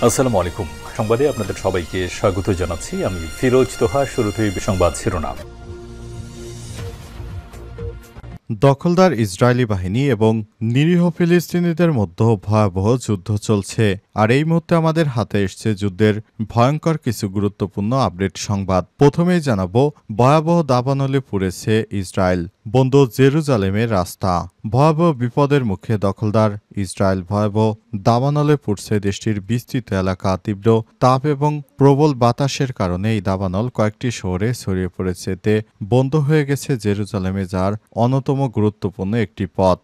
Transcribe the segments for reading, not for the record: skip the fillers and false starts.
আসসালামু আলাইকুম। সংবাদে আপনাদের সবাইকে স্বাগত জানাচ্ছি। আমি ফিরোজ তোহা। শুরুতেই সংবাদ শিরোনাম। দখলদার ইসরায়েলি বাহিনী এবং নিরীহ ফিলিস্তিনিদের মধ্যে ভয়াবহ যুদ্ধ চলছে। আর এই মুহূর্তে আমাদের হাতে এসছে যুদ্ধের ভয়ঙ্কর কিছু গুরুত্বপূর্ণ আপডেট সংবাদ। প্রথমেই জানাবো, ভয়াবহ দাবানলে পুড়েছে ইসরায়েল, বন্ধ জেরুজালেমের রাস্তা। ভয়াবহ বিপদের মুখে দখলদার ইসরায়েল। ভয়াবহ দাবানলে পুড়ছে দেশটির বিস্তৃত এলাকা। তীব্র তাপ এবং প্রবল বাতাসের কারণে এই দাবানল কয়েকটি শহরে ছড়িয়ে পড়েছে। এতে বন্ধ হয়ে গেছে জেরুজালেমে যার অন্যতম গুরুত্বপূর্ণ একটি পথ।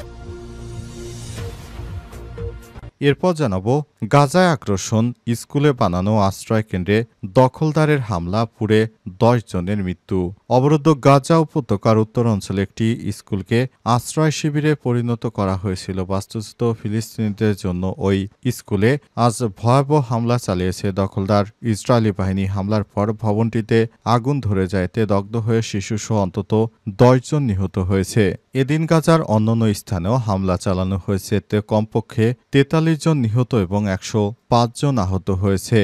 এরপর জানাবো, গাজায় আগ্রাসন, স্কুলে বানানো আশ্রয় কেন্দ্রে দখলদারের হামলা, পুড়ে 10 জনের মৃত্যু। অবরুদ্ধ গাজা উপত্যকার উত্তর অঞ্চলে একটি স্কুলকে আশ্রয় শিবিরে পরিণত করা হয়েছিল। বাস্তুচ্যুত ফিলিস্তিনিদের জন্য ওই স্কুলে আজ ভয়াবহ হামলা চালিয়েছে দখলদার ইসরায়েলি বাহিনী। হামলার পর ভবনটিতে আগুন ধরে যায়। এতে দগ্ধ হয়ে শিশুসহ অন্তত 10 জন নিহত হয়েছে। এদিন গাজার অন্যান্য স্থানেও হামলা চালানো হয়েছে। এতে কমপক্ষে 43 জন নিহত এবং 105 জন আহত হয়েছে।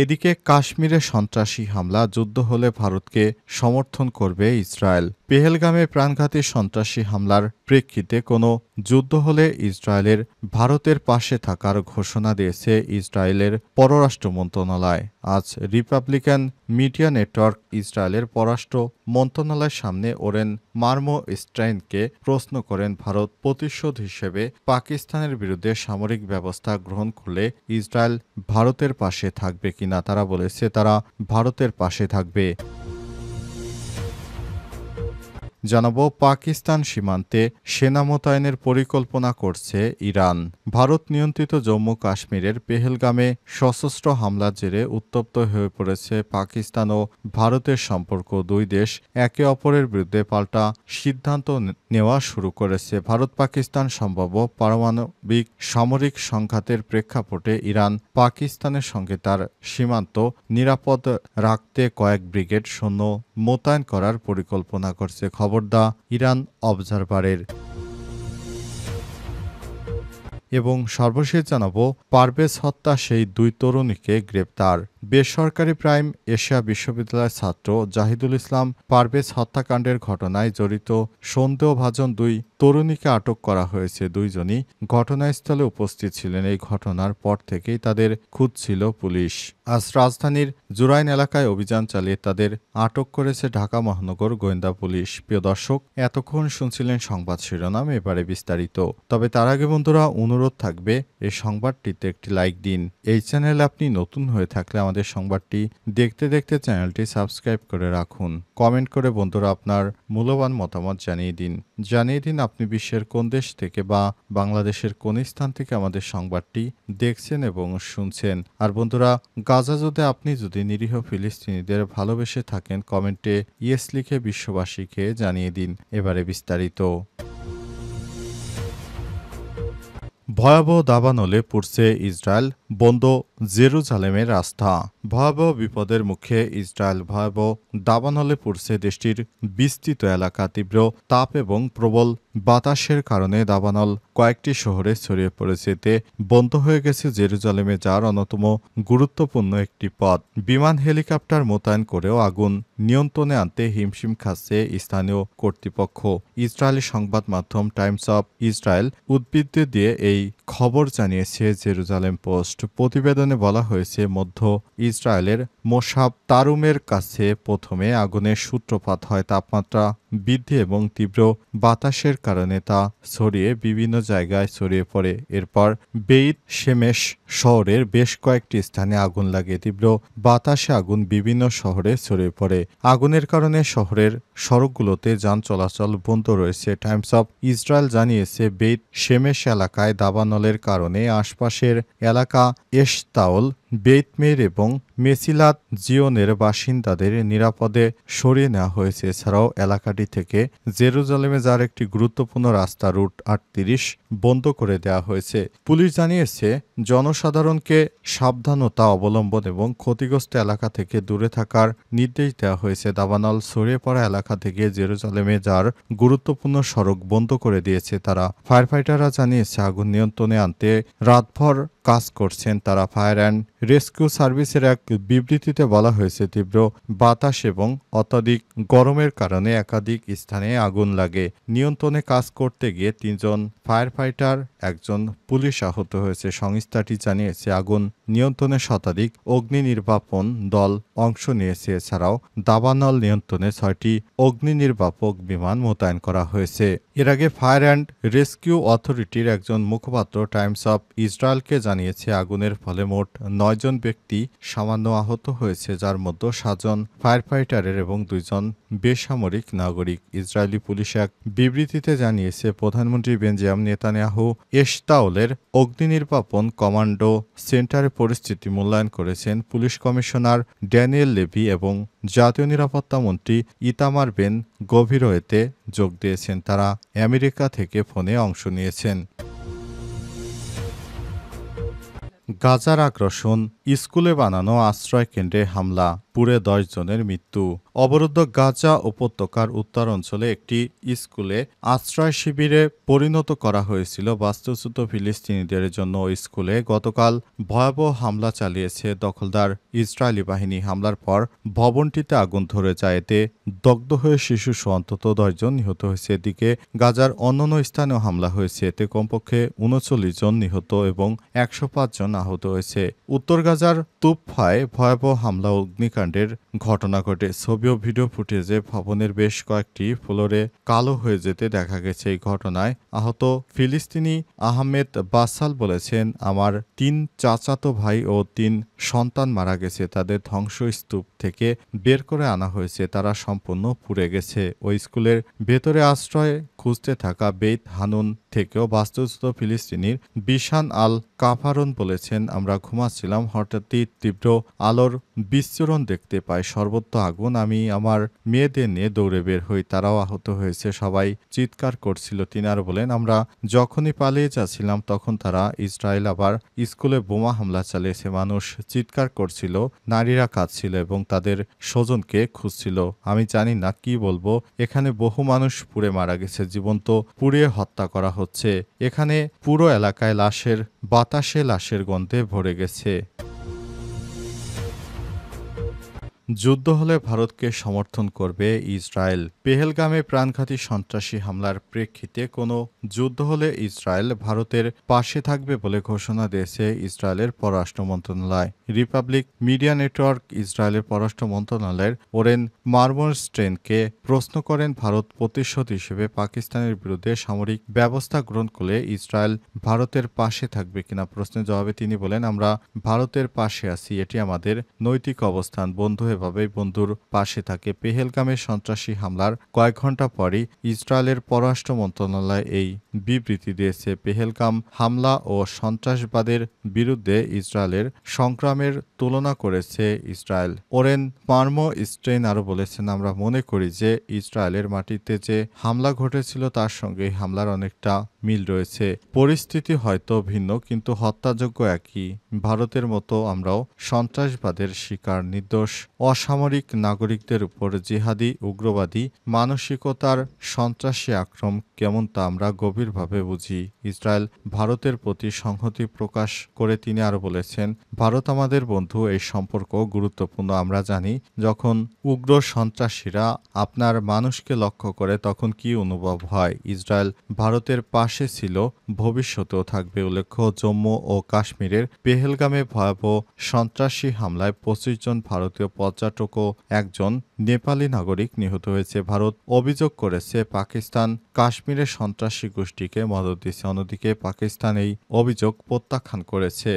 এদিকে কাশ্মীরে সন্ত্রাসী হামলা, যুদ্ধ হলে ভারতকে সমর্থন করবে ইসরায়েল। পেহেলগামে প্রাণঘাতী সন্ত্রাসী হামলার প্রেক্ষিতে কোনো যুদ্ধ হলে ইসরায়েলের ভারতের পাশে থাকার ঘোষণা দিয়েছে ইসরায়েলের পররাষ্ট্র মন্ত্রণালয়। আজ রিপাবলিকান মিডিয়া নেটওয়ার্ক ইসরায়েলের পররাষ্ট্র মন্ত্রণালয়ের সামনে ওরেন মার্মো স্ট্রাইনকে প্রশ্ন করেন, ভারত প্রতিশোধ হিসেবে পাকিস্তানের বিরুদ্ধে সামরিক ব্যবস্থা গ্রহণ করলে ইসরায়েল ভারতের পাশে থাকবে কিনা। তারা বলেছে তারা ভারতের পাশে থাকবে। জানাবো, পাকিস্তান সীমান্তে সেনা মোতায়েনের পরিকল্পনা করছে ইরান। ভারত নিয়ন্ত্রিত জম্মু কাশ্মীরের পেহেলগামে সশস্ত্র হামলার জেরে উত্তপ্ত হয়ে পড়েছে পাকিস্তান ও ভারতের সম্পর্ক। দুই দেশ একে অপরের বিরুদ্ধে পাল্টা সিদ্ধান্ত নেওয়া শুরু করেছে। ভারত পাকিস্তান সম্ভাব্য পারমাণবিক সামরিক সংঘাতের প্রেক্ষাপটে ইরান পাকিস্তানের সঙ্গে তার সীমান্ত নিরাপদ রাখতে কয়েক ব্রিগেড সৈন্য মোতায়েন করার পরিকল্পনা করছে। খবর দা ইরান অবজারভারের। এবং সর্বশেষ জানাবো, পারভেজ হত্যা সেই 2 তরুণীকে গ্রেপ্তার। বেসরকারি প্রাইম এশিয়া বিশ্ববিদ্যালয়ের ছাত্র জাহিদুল ইসলাম পারভেজ হত্যাকাণ্ডের ঘটনায় জড়িত সন্দেহভাজন 2 তরুণীকে আটক করা হয়েছে। দুইজনই ঘটনাস্থলে উপস্থিত ছিলেন। এই ঘটনার পর থেকেই তাদের খুঁজছিল পুলিশ। আজ রাজধানীর জুরাইন এলাকায় অভিযান চালিয়ে তাদের আটক করেছে ঢাকা মহানগর গোয়েন্দা পুলিশ। প্রিয় দর্শক, এতক্ষণ শুনছিলেন সংবাদ শিরোনাম, এবারে বিস্তারিত। তবে তার আগে বন্ধুরা, অনুরোধ থাকবে এই সংবাদটিতে একটি লাইক দিন। এই চ্যানেলে আপনি নতুন হয়ে থাকলে আমাদের সংবাদটি দেখতে দেখতে চ্যানেলটি সাবস্ক্রাইব করে রাখুন। কমেন্ট করে বন্ধুরা আপনার মূল্যবান মতামত জানিয়ে দিন আপনি বিশ্বের কোন দেশ থেকে বা বাংলাদেশের কোন স্থান থেকে আমাদের সংবাদটি দেখছেন এবং শুনছেন। আর বন্ধুরা, গাজা যুদ্ধে আপনি যদি নিরীহ ফিলিস্তিনিদের ভালোবেসে থাকেন, কমেন্টে ইয়েস লিখে বিশ্ববাসীকে জানিয়ে দিন। এবারে বিস্তারিত। ভয়াবহ দাবানলে পুড়ছে ইসরায়েল, বন্ধ জেরুজালেমের রাস্তা। ভয়াবহ বিপদের মুখে ইসরায়েল। ভয়াবহ দাবানলে পুড়ছে দেশটির বিস্তৃত এলাকা। তীব্র তাপ এবং প্রবল বাতাসের কারণে দাবানল কয়েকটি শহরে ছড়িয়ে পড়েছে। এতে বন্ধ হয়ে গেছে জেরুজালেমে যার অন্যতম গুরুত্বপূর্ণ একটি পথ। বিমান হেলিকপ্টার মোতায়েন করেও আগুন নিয়ন্ত্রণে আনতে হিমশিম খাচ্ছে স্থানীয় কর্তৃপক্ষ। ইসরায়েলি সংবাদ মাধ্যম টাইমস অব ইসরায়েল উদ্ধৃতি দিয়ে এই খবর জানিয়েছে জেরুজালেম পোস্ট। প্রতিবেদনে বলা হয়েছে, মধ্য ইসরায়েলের মোসাব তারুমের কাছে প্রথমে আগুনের সূত্রপাত হয়। তাপমাত্রা বৃদ্ধি এবং তীব্র বাতাসের কারণে তা ছড়িয়ে বিভিন্ন জায়গায় ছড়িয়ে পড়ে। এরপর বেইত শেমেশ শহরের বেশ কয়েকটি স্থানে আগুন লাগে। তীব্র বাতাসে আগুন বিভিন্ন শহরে ছড়িয়ে পড়ে। আগুনের কারণে শহরের সড়কগুলোতে যান চলাচল বন্ধ রয়েছে। টাইমস অব ইসরায়েল জানিয়েছে, বেইত শেমেশ এলাকায় দাবানলের কারণে আশপাশের এলাকা এশতাওল, বেইতমের এবং মেসিলাত জিওনের বাসিন্দাদের নিরাপদে সরিয়ে নেওয়া হয়েছে। এছাড়াও এলাকাটি থেকে জেরুজালেমে যাওয়ার একটি গুরুত্বপূর্ণ রাস্তা রুট 38 বন্ধ করে দেওয়া হয়েছে। পুলিশ জানিয়েছে জনসাধারণকে সাবধানতা অবলম্বন এবং ক্ষতিগ্রস্ত এলাকা থেকে দূরে থাকার নির্দেশ দেওয়া হয়েছে। দাবানল ছড়িয়ে পড়া এলাকা থেকে জেরুজালেমে যাওয়ার গুরুত্বপূর্ণ সড়ক বন্ধ করে দিয়েছে তারা। ফায়ার ফাইটাররা জানিয়েছে আগুন নিয়ন্ত্রণে আনতে রাতভর কাজ করছেন তারা। ফায়ার অ্যান্ড রেস্কিউ সার্ভিসের এক বিবৃতিতে বলা হয়েছে তীব্র বাতাস এবং অত্যাধিক গরমের কারণে একাধিক স্থানে আগুন লাগে। নিয়ন্ত্রণে কাজ করতে গিয়ে ৩ জন ফায়ার ফাইটার, ১ জন পুলিশ আহত হয়েছে। সংস্থাটি জানিয়েছে আগুন নিয়ন্ত্রণে শতাধিক অগ্নি নির্বাপন দল অংশ নিয়েছে। এছাড়াও দাবানল নিয়ন্ত্রণে ৬টি অগ্নি নির্বাপক বিমান মোতায়েন করা হয়েছে। এর আগে ফায়ার অ্যান্ড রেস্কিউ অথরিটির একজন মুখপাত্র টাইমস অফ ইসরায়েলকে জানিয়েছে আগুনের ফলে মোট ৯ জন ব্যক্তি সামান্য আহত হয়েছে, যার মধ্যে ৭ জন ফায়ার ফাইটারের এবং ২ জন বেসামরিক নাগরিক। ইসরায়েলি পুলিশ এক বিবৃতিতে জানিয়েছে প্রধানমন্ত্রী বেঞ্জামিন নেতানিয়াহু এশতাওলের অগ্নি নির্বাপন কমান্ডো সেন্টারে পরিস্থিতি মূল্যায়ন করেছেন। পুলিশ কমিশনার ড্যানিয়েল লেভি এবং জাতীয় নিরাপত্তা মন্ত্রী ইতামার বেন গভিরও এতে যোগ দিয়েছেন। তারা আমেরিকা থেকে ফোনে অংশ নিয়েছেন। গাজার আগ্রাসন, স্কুলে বানানো আশ্রয় কেন্দ্রে হামলা, পুড়ে ১০ জনের মৃত্যু। অবরুদ্ধ গাজা উপত্যকার উত্তর অঞ্চলে একটি স্কুলে আশ্রয় শিবিরে পরিণত করা হয়েছিল বাস্তুচ্যুত ফিলিস্তিনিদের জন্য। ওই স্কুলে গতকাল ভয়াবহ হামলা চালিয়েছে দখলদার ইসরায়েলি বাহিনী। হামলার পর ভবনটিতে আগুন ধরে যায়, এতে দগ্ধ হয়ে শিশুসহ অন্তত ১০ জন নিহত হয়েছে। এদিকে গাজার অন্যান্য স্থানেও হামলা হয়েছে, এতে কমপক্ষে ৩৯ জন নিহত এবং ১০৫ জন আহত হয়েছে। উত্তর গাজার তুফায় ভয়াবহ হামলা ও অগ্নিকাণ্ডের ঘটনা ঘটে। ছবি ও ভিডিও ফুটেজে ভবনের বেশ কয়েকটি ফ্লোরে কালো হয়ে যেতে দেখা গেছে। এই ঘটনায় আহত ফিলিস্তিনি আহমেদ বাসাল বলেছেন, আমার ৩ চাচাতো ভাই ও ৩ সন্তান মারা গেছে। তাদের ধ্বংসস্তূপ থেকে বের করে আনা হয়েছে, তারা সম্পূর্ণ পুড়ে গেছে। ওই স্কুলের ভেতরে আশ্রয় খুঁজতে থাকা বেইত হানুন থেকেও বাস্তুচ্যুত ফিলিস্তিনির বিশান আল কাফারুন বলেছেন, আমরা ঘুমাচ্ছিলাম, হঠাৎই তীব্র আলোর বিচ্ছুরণ দেখতে পাই, সর্বত্র আগুন। আমি আমার মেয়েদের নিয়ে দৌড়ে বের হই, তারাও আহত হয়েছে, সবাই চিৎকার করছিল। তিনি আরও বলেন, আমরা যখনই পালিয়ে যাচ্ছিলাম তখন তারা ইসরায়েল আবার স্কুলে বোমা হামলা চালিয়েছে। মানুষ চিৎকার করছিল, নারীরা কাঁদছিল এবং তাদের স্বজনকে খুঁজছিল। আমি জানি না কি বলবো, এখানে বহু মানুষ পুড়ে মারা গেছে, জীবন্ত পুড়িয়ে হত্যা করা হচ্ছে। এখানে পুরো এলাকায় বাতাসে লাশের গন্ধে ভরে গেছে। যুদ্ধ হলে ভারতকে সমর্থন করবে ইসরায়েল। পেহেলগামে প্রাণঘাতী সন্ত্রাসী হামলার প্রেক্ষিতে কোনো যুদ্ধ হলে ইসরায়েল ভারতের পাশে থাকবে বলে ঘোষণা দিয়েছে ইসরায়েলের পররাষ্ট্র মন্ত্রণালয়। রিপাবলিক মিডিয়া নেটওয়ার্ক ইসরায়েলের পররাষ্ট্র মন্ত্রণালয়ের ওরেন মারমোরস্টেনকে প্রশ্ন করেন, ভারত প্রতিশোধ হিসেবে পাকিস্তানের বিরুদ্ধে সামরিক ব্যবস্থা গ্রহণ করলে ইসরায়েল ভারতের পাশে থাকবে কিনা। প্রশ্নের জবাবে তিনি বলেন, আমরা ভারতের পাশে আছি, এটি আমাদের নৈতিক অবস্থান। বন্ধু এভাবেই বন্ধুর পাশে থাকে। পেহেলগামে সন্ত্রাসী হামলার কয়েক ঘন্টা পরই ইসরায়েলের পররাষ্ট্র মন্ত্রণালয় এই বিবৃতি দিয়েছে। পেহেলগাম হামলা ও সন্ত্রাসবাদের বিরুদ্ধে ইসরায়েলের সংগ্রামের তুলনা করেছে ইসরায়েল। ওরেন মারমোরস্টেন আরও বলেছেন, আমরা মনে করি যে ইসরায়েলের মাটিতে যে হামলা ঘটেছিল তার সঙ্গে হামলার অনেকটা মিল রয়েছে। পরিস্থিতি হয়তো ভিন্ন, কিন্তু হত্যাযোগ্য একই। ভারতের মতো আমরাও সন্ত্রাসবাদের শিকার। নির্দোষ অসামরিক নাগরিকদের উপর জিহাদি উগ্রবাদী মানসিকতার সন্ত্রাসী আক্রমণ কেমন তা আমরা গভীরভাবে বুঝি। ইসরায়েল ভারতের প্রতি সংহতি প্রকাশ করে তিনি আরও বলেছেন, ভারত আমাদের বন্ধু, এই সম্পর্ক গুরুত্বপূর্ণ। আমরা জানি যখন উগ্র সন্ত্রাসীরা আপনার মানুষকে লক্ষ্য করে তখন কি অনুভব হয়। ইসরায়েল ভারতের পাশে ছিল, ভবিষ্যতেও থাকবে। উল্লেখ্য, জম্মু ও কাশ্মীরের পেহেলগামে ভয়াবহ সন্ত্রাসী হামলায় ২৫ জন ভারতীয় পর্যটক ও ১ জন নেপালি নাগরিক নিহত হয়েছে। ভারত অভিযোগ করেছে পাকিস্তান কাশ্মীরের সন্ত্রাসী গোষ্ঠীকে মদদ দিচ্ছে। অন্যদিকে পাকিস্তান এই অভিযোগ প্রত্যাখ্যান করেছে।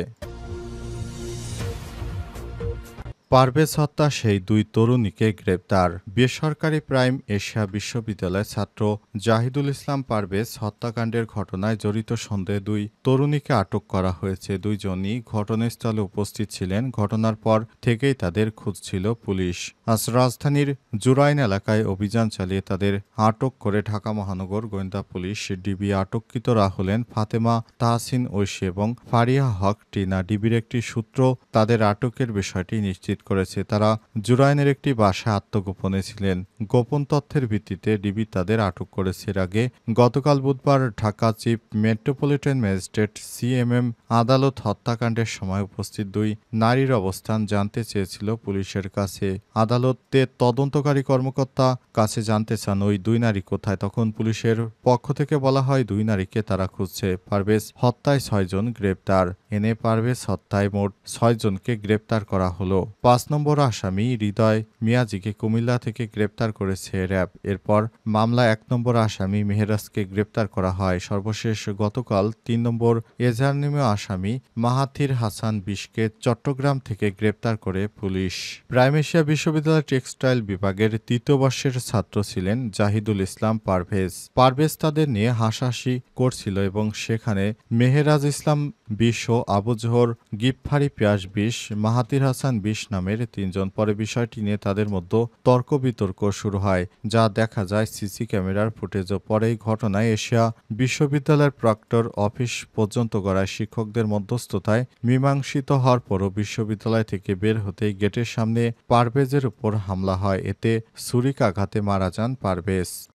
পারভেজ হত্যা সেই দুই তরুণীকে গ্রেপ্তার। বেসরকারি প্রাইম এশিয়া বিশ্ববিদ্যালয়ের ছাত্র জাহিদুল ইসলাম পারভেজ হত্যাকাণ্ডের ঘটনায় জড়িত সন্দেহে দুই তরুণীকে আটক করা হয়েছে। দুইজনই ঘটনাস্থলে উপস্থিত ছিলেন। ঘটনার পর থেকেই তাদের খুঁজছিল পুলিশ। আজ রাজধানীর জুরাইন এলাকায় অভিযান চালিয়ে তাদের আটক করে ঢাকা মহানগর গোয়েন্দা পুলিশ ডিবি। আটককৃতরা হলেন ফাতেমা তাহসিন ঐশী এবং ফারিয়া হক টিনা। ডিবির একটি সূত্র তাদের আটকের বিষয়টি নিশ্চিত করেছে। তারা জুরাইনের একটি বাসায় আত্মগোপনে ছিলেন। গোপন তথ্যের ভিত্তিতে ডিবি তাদের আটক করেছে। এর আগে গতকাল বুধবার Dhaka chief metropolitan magistrate CMM আদালত হত্যাকাণ্ডের সময় উপস্থিত দুই নারীর অবস্থান জানতে চেয়েছিল পুলিশের কাছে। আদালতে তদন্তকারী কর্মকর্তা কাছে জানতে চান ওই দুই নারী কোথায়। তখন পুলিশের পক্ষ থেকে বলা হয় দুই নারীকে তারা খুঁজছে। পারভেজ হত্যায় ৬ জন গ্রেপ্তার। এনে পারভেজ হত্যায় মোট ৬ জনকে গ্রেপ্তার করা হলো। ৫ নম্বর আসামি হৃদয় মিয়াজিকে কুমিল্লা থেকে গ্রেপ্তার করেছে র্যাব। এরপর মামলা ১ নম্বর আসামি মেহেরাজকে গ্রেপ্তার করা হয়। সর্বশেষ গতকাল ৩ নম্বর এজাহারনামীয় আসামি মাহাথির হাসান বিশকে চট্টগ্রাম থেকে গ্রেপ্তার করে পুলিশ। প্রাইম এশিয়া বিশ্ববিদ্যালয়ের টেক্সটাইল বিভাগের ৩য় বর্ষের ছাত্র ছিলেন জাহিদুল ইসলাম পারভেজ। পারভেজ তাদের নিয়ে হাসাহাসি করছিল এবং সেখানে মেহেরাজ ইসলাম ২০ ও আবু জোহর গিফফারি পিয়াস ২০, মাহাথির হাসান ২০ নামের ৩ জন। পরে বিষয়টি নিয়ে তাদের মধ্যে তর্ক বিতর্ক শুরু হয়, যা দেখা যায় সিসি ক্যামেরার ফুটেজও। পরে এই ঘটনায় এশিয়া বিশ্ববিদ্যালয়ের প্রক্টর অফিস পর্যন্ত গড়ায়। শিক্ষকদের মধ্যস্থতায় মীমাংসিত হওয়ার পরও বিশ্ববিদ্যালয় থেকে বের হতেই গেটের সামনে পারভেজের উপর হামলা হয়। এতে ছুরিকাঘাতে মারা যান পারভেজ।